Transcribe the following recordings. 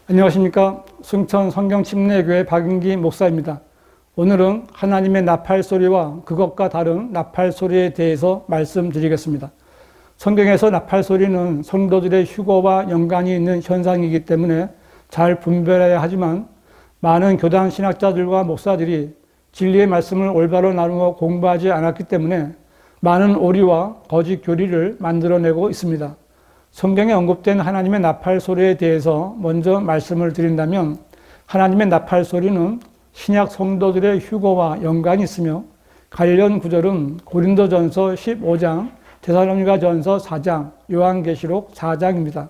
안녕하십니까. 승천 성경침례교회 박윤기 목사입니다. 오늘은 하나님의 나팔 소리와 그것과 다른 나팔 소리에 대해서 말씀드리겠습니다. 성경에서 나팔 소리는 성도들의 휴거와 연관이 있는 현상이기 때문에 잘 분별해야 하지만 많은 교단 신학자들과 목사들이 진리의 말씀을 올바로 나누어 공부하지 않았기 때문에 많은 오리와 거짓 교리를 만들어내고 있습니다. 성경에 언급된 하나님의 나팔 소리에 대해서 먼저 말씀을 드린다면, 하나님의 나팔 소리는 신약 성도들의 휴거와 연관이 있으며 관련 구절은 고린도전서 15장, 데살로니가전서 4장, 요한계시록 4장입니다.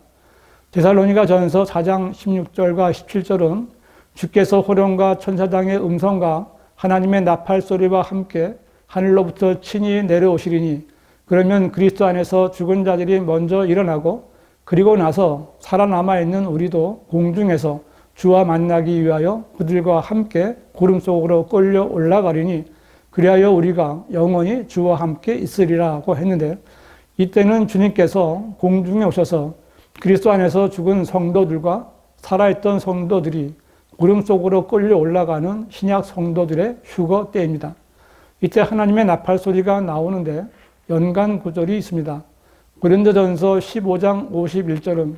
데살로니가전서 4장 16절과 17절은 주께서 호령과 천사장의 음성과 하나님의 나팔 소리와 함께 하늘로부터 친히 내려오시리니 그러면 그리스도 안에서 죽은 자들이 먼저 일어나고 그리고 나서 살아남아 있는 우리도 공중에서 주와 만나기 위하여 그들과 함께 구름 속으로 끌려 올라가리니 그리하여 우리가 영원히 주와 함께 있으리라고 했는데, 이때는 주님께서 공중에 오셔서 그리스도 안에서 죽은 성도들과 살아있던 성도들이 구름 속으로 끌려 올라가는 신약 성도들의 휴거 때입니다. 이때 하나님의 나팔 소리가 나오는데 연관 구절이 있습니다. 고린도전서 15장 51절은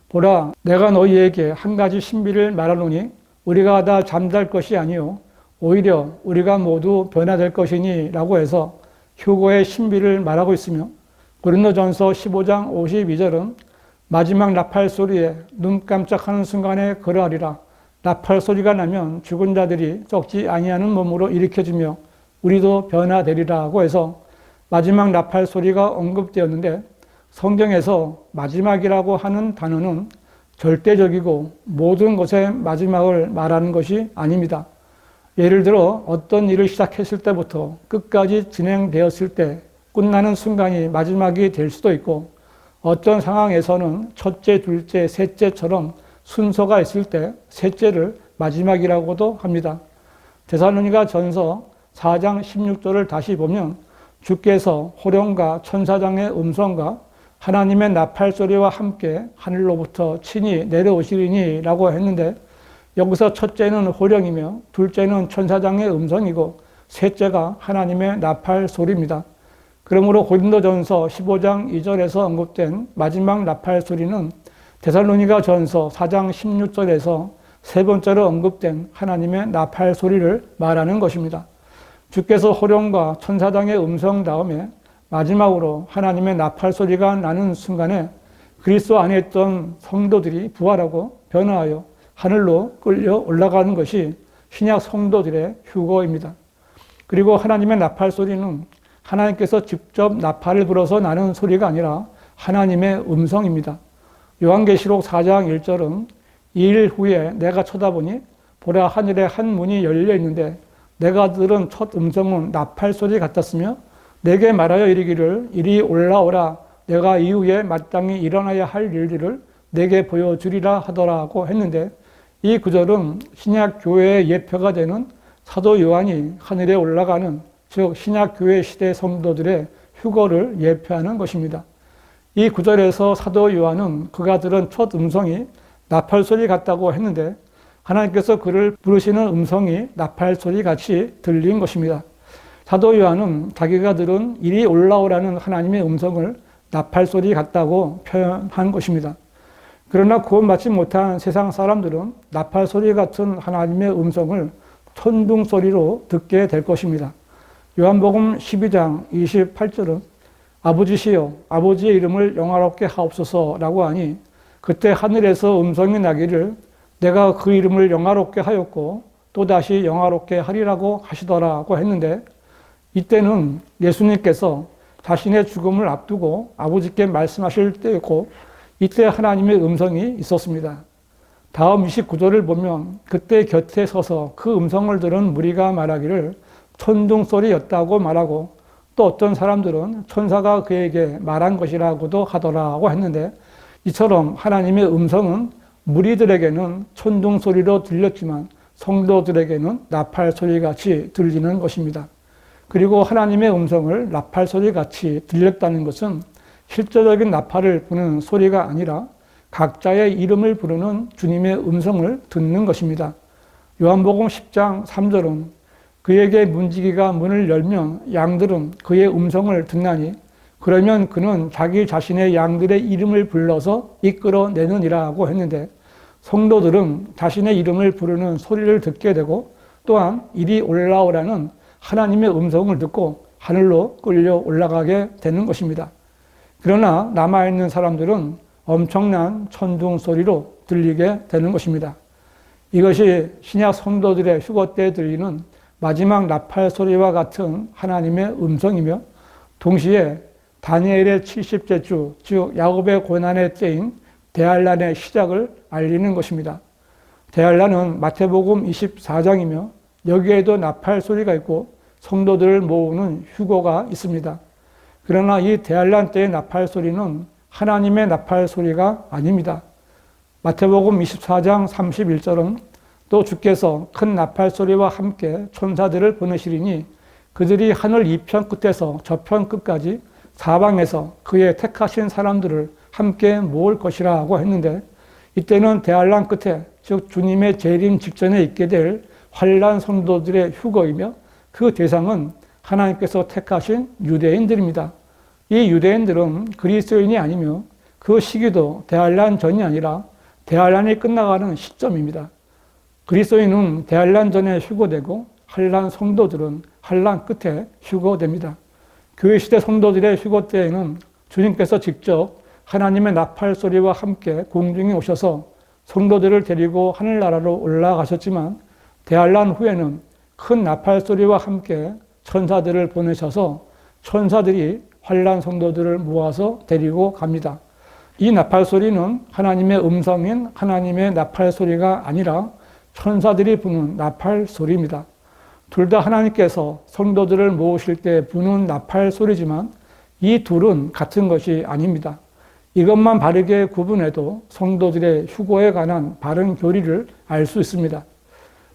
보라, 내가 너희에게 한 가지 신비를 말하노니 우리가 다 잠잘 것이 아니요 오히려 우리가 모두 변화될 것이니 라고 해서 휴거의 신비를 말하고 있으며, 고린도전서 15장 52절은 마지막 나팔 소리에 눈 깜짝하는 순간에 그러하리라. 나팔 소리가 나면 죽은 자들이 썩지 아니하는 몸으로 일으켜지며 우리도 변화되리라고 해서 마지막 나팔 소리가 언급되었는데, 성경에서 마지막이라고 하는 단어는 절대적이고 모든 것의 마지막을 말하는 것이 아닙니다. 예를 들어 어떤 일을 시작했을 때부터 끝까지 진행되었을 때 끝나는 순간이 마지막이 될 수도 있고, 어떤 상황에서는 첫째, 둘째, 셋째처럼 순서가 있을 때 셋째를 마지막이라고도 합니다. 데살로니가전서 4장 16절을 다시 보면 주께서 호령과 천사장의 음성과 하나님의 나팔 소리와 함께 하늘로부터 친히 내려오시리니 라고 했는데, 여기서 첫째는 호령이며 둘째는 천사장의 음성이고 셋째가 하나님의 나팔 소리입니다. 그러므로 고린도전서 15장 2절에서 언급된 마지막 나팔 소리는 데살로니가전서 4장 16절에서 세 번째로 언급된 하나님의 나팔 소리를 말하는 것입니다. 주께서 호령과 천사장의 음성 다음에 마지막으로 하나님의 나팔 소리가 나는 순간에 그리스도 안에 있던 성도들이 부활하고 변화하여 하늘로 끌려 올라가는 것이 신약 성도들의 휴거입니다. 그리고 하나님의 나팔 소리는 하나님께서 직접 나팔을 불어서 나는 소리가 아니라 하나님의 음성입니다. 요한계시록 4장 1절은 이 일 후에 내가 쳐다보니 보라, 하늘에 한 문이 열려 있는데 내가 들은 첫 음성은 나팔 소리 같았으며 내게 말하여 이르기를 이리 올라오라, 내가 이후에 마땅히 일어나야 할 일들을 내게 보여주리라 하더라고 했는데, 이 구절은 신약 교회의 예표가 되는 사도 요한이 하늘에 올라가는, 즉 신약 교회 시대 성도들의 휴거를 예표하는 것입니다. 이 구절에서 사도 요한은 그가 들은 첫 음성이 나팔 소리 같다고 했는데, 하나님께서 그를 부르시는 음성이 나팔 소리 같이 들린 것입니다. 사도 요한은 자기가 들은 이리 올라오라는 하나님의 음성을 나팔 소리 같다고 표현한 것입니다. 그러나 구원받지 못한 세상 사람들은 나팔 소리 같은 하나님의 음성을 천둥 소리로 듣게 될 것입니다. 요한복음 12장 28절은 아버지시여 아버지의 이름을 영화롭게 하옵소서라고 하니 그때 하늘에서 음성이 나기를 내가 그 이름을 영화롭게 하였고 또다시 영화롭게 하리라고 하시더라고 했는데, 이때는 예수님께서 자신의 죽음을 앞두고 아버지께 말씀하실 때였고 이때 하나님의 음성이 있었습니다. 다음 29절을 보면 그때 곁에 서서 그 음성을 들은 무리가 말하기를 천둥소리였다고 말하고, 또 어떤 사람들은 천사가 그에게 말한 것이라고도 하더라고 했는데, 이처럼 하나님의 음성은 무리들에게는 천둥소리로 들렸지만 성도들에게는 나팔소리 같이 들리는 것입니다. 그리고 하나님의 음성을 나팔소리 같이 들렸다는 것은 실제적인 나팔을 부는 소리가 아니라 각자의 이름을 부르는 주님의 음성을 듣는 것입니다. 요한복음 10장 3절은 그에게 문지기가 문을 열면 양들은 그의 음성을 듣나니 그러면 그는 자기 자신의 양들의 이름을 불러서 이끌어내느니라고 했는데, 성도들은 자신의 이름을 부르는 소리를 듣게 되고 또한 이리 올라오라는 하나님의 음성을 듣고 하늘로 끌려 올라가게 되는 것입니다. 그러나 남아있는 사람들은 엄청난 천둥 소리로 들리게 되는 것입니다. 이것이 신약 성도들의 휴거 때 들리는 마지막 나팔 소리와 같은 하나님의 음성이며, 동시에 다니엘의 70째 주, 즉 야곱의 고난의 때인 대환란의 시작을 알리는 것입니다. 대환란은 마태복음 24장이며 여기에도 나팔 소리가 있고 성도들을 모으는 휴거가 있습니다. 그러나 이 대환란 때의 나팔 소리는 하나님의 나팔 소리가 아닙니다. 마태복음 24장 31절은 또 주께서 큰 나팔 소리와 함께 천사들을 보내시리니 그들이 하늘 이편 끝에서 저편 끝까지 사방에서 그의 택하신 사람들을 함께 모을 것이라고 했는데, 이때는 대환란 끝에, 즉 주님의 재림 직전에 있게 될 환란 성도들의 휴거이며 그 대상은 하나님께서 택하신 유대인들입니다. 이 유대인들은 그리스도인이 아니며 그 시기도 대환란 전이 아니라 대환란이 끝나가는 시점입니다. 그리스도인은 대환란 전에 휴거되고 환란 성도들은 환란 끝에 휴거됩니다. 교회 시대 성도들의 휴거 때에는 주님께서 직접 하나님의 나팔 소리와 함께 공중에 오셔서 성도들을 데리고 하늘나라로 올라가셨지만, 대환란 후에는 큰 나팔 소리와 함께 천사들을 보내셔서 천사들이 환란 성도들을 모아서 데리고 갑니다. 이 나팔 소리는 하나님의 음성인 하나님의 나팔 소리가 아니라 천사들이 부는 나팔 소리입니다. 둘 다 하나님께서 성도들을 모으실 때 부는 나팔 소리지만 이 둘은 같은 것이 아닙니다. 이것만 바르게 구분해도 성도들의 휴거에 관한 바른 교리를 알 수 있습니다.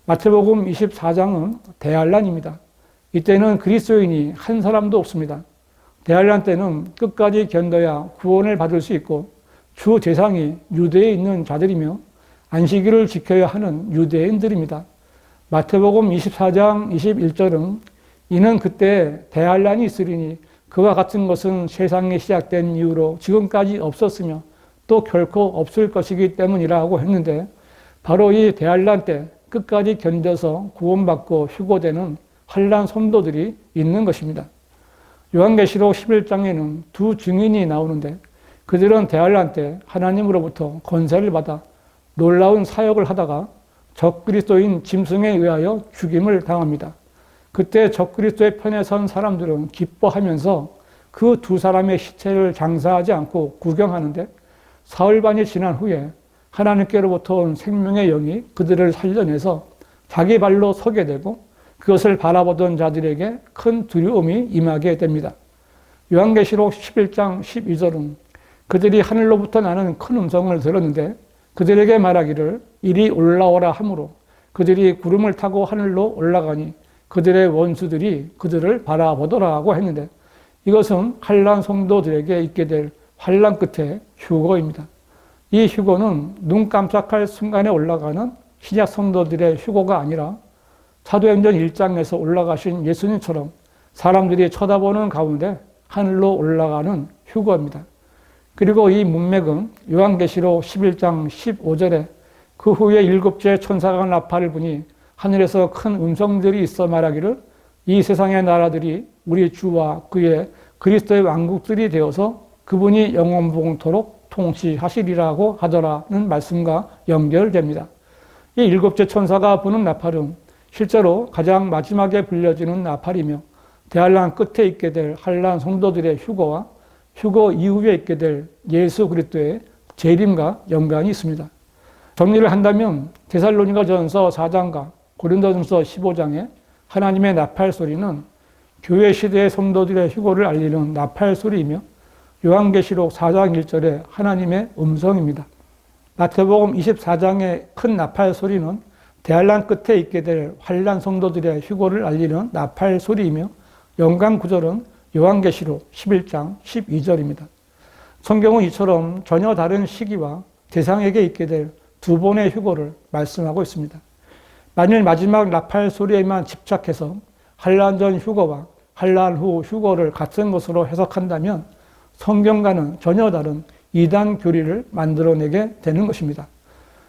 마태복음 24장은 대환란입니다. 이때는 그리스도인이 한 사람도 없습니다. 대환란 때는 끝까지 견뎌야 구원을 받을 수 있고 주 대상이 유대에 있는 자들이며 안식일을 지켜야 하는 유대인들입니다. 마태복음 24장 21절은 이는 그때 대환란이 있으리니 그와 같은 것은 세상이 시작된 이후로 지금까지 없었으며 또 결코 없을 것이기 때문이라고 했는데, 바로 이 대환란 때 끝까지 견뎌서 구원받고 휴거되는 환란 성도들이 있는 것입니다. 요한계시록 11장에는 두 증인이 나오는데 그들은 대환란 때 하나님으로부터 권세를 받아 놀라운 사역을 하다가 적그리스도인 짐승에 의하여 죽임을 당합니다. 그때 적그리스도의 편에 선 사람들은 기뻐하면서 그 두 사람의 시체를 장사하지 않고 구경하는데, 사흘반이 지난 후에 하나님께로부터 온 생명의 영이 그들을 살려내서 자기 발로 서게 되고 그것을 바라보던 자들에게 큰 두려움이 임하게 됩니다. 요한계시록 11장 12절은 그들이 하늘로부터 나는 큰 음성을 들었는데 그들에게 말하기를 이리 올라오라 하므로 그들이 구름을 타고 하늘로 올라가니 그들의 원수들이 그들을 바라보더라고 했는데, 이것은 환란 성도들에게 있게 될 환란 끝의 휴거입니다. 이 휴거는 눈 깜짝할 순간에 올라가는 신약 성도들의 휴거가 아니라 사도행전 1장에서 올라가신 예수님처럼 사람들이 쳐다보는 가운데 하늘로 올라가는 휴거입니다. 그리고 이 문맥은 요한계시록 11장 15절에 그 후에 일곱째 천사가 나팔을 부니 하늘에서 큰 음성들이 있어 말하기를 이 세상의 나라들이 우리 주와 그의 그리스도의 왕국들이 되어서 그분이 영원봉토록 통치하시리라고 하더라는 말씀과 연결됩니다. 이 일곱째 천사가 부는 나팔은 실제로 가장 마지막에 불려지는 나팔이며 대환란 끝에 있게 될 환란 성도들의 휴거와 휴거 이후에 있게 될 예수 그리스도의 재림과 연관이 있습니다. 정리를 한다면 데살로니가전서 4장과 고린도전서 15장의 하나님의 나팔 소리는 교회 시대의 성도들의 휴거를 알리는 나팔 소리이며 요한계시록 4장 1절의 하나님의 음성입니다. 마태복음 24장의 큰 나팔 소리는 대환란 끝에 있게 될 환란 성도들의 휴거를 알리는 나팔 소리이며 연관 구절은 요한계시록 11장 12절입니다. 성경은 이처럼 전혀 다른 시기와 대상에게 있게 될 두 번의 휴거를 말씀하고 있습니다. 만일 마지막 나팔 소리에만 집착해서 환란 전 휴거와 환란 후 휴거를 같은 것으로 해석한다면 성경과는 전혀 다른 이단 교리를 만들어내게 되는 것입니다.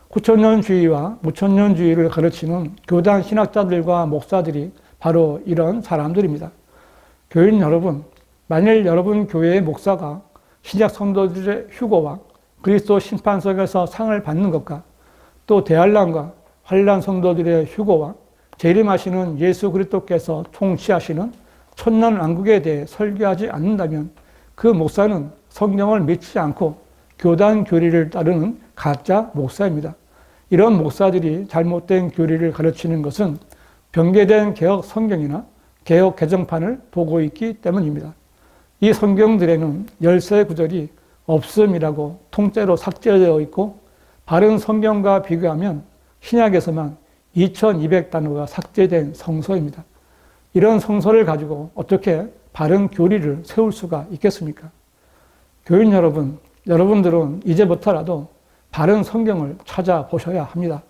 구천년주의와 무천년주의를 가르치는 교단 신학자들과 목사들이 바로 이런 사람들입니다. 교인 여러분, 만일 여러분 교회의 목사가 신약 성도들의 휴거와 그리스도 심판석에서 상을 받는 것과 또 대환란과 환란 성도들의 휴거와 재림하시는 예수 그리스도께서 통치하시는 천년왕국에 대해 설교하지 않는다면 그 목사는 성경을 믿지 않고 교단 교리를 따르는 가짜 목사입니다. 이런 목사들이 잘못된 교리를 가르치는 것은 변개된 개혁 성경이나 개혁 개정판을 보고 있기 때문입니다. 이 성경들에는 열세 구절이 없음이라고 통째로 삭제되어 있고 바른 성경과 비교하면 신약에서만 2200단어가 삭제된 성서입니다. 이런 성서를 가지고 어떻게 바른 교리를 세울 수가 있겠습니까? 교인 여러분, 여러분들은 이제부터라도 바른 성경을 찾아보셔야 합니다.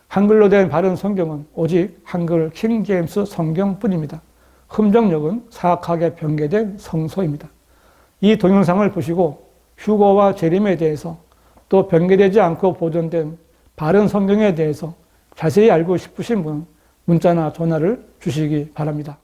한글로 된 바른 성경은 오직 한글 킹 제임스 성경뿐입니다. 흠정력은 사악하게 변개된 성서입니다. 이 동영상을 보시고 휴거와 재림에 대해서 또 변개되지 않고 보존된 바른 성경에 대해서 자세히 알고 싶으신 분은 문자나 전화를 주시기 바랍니다.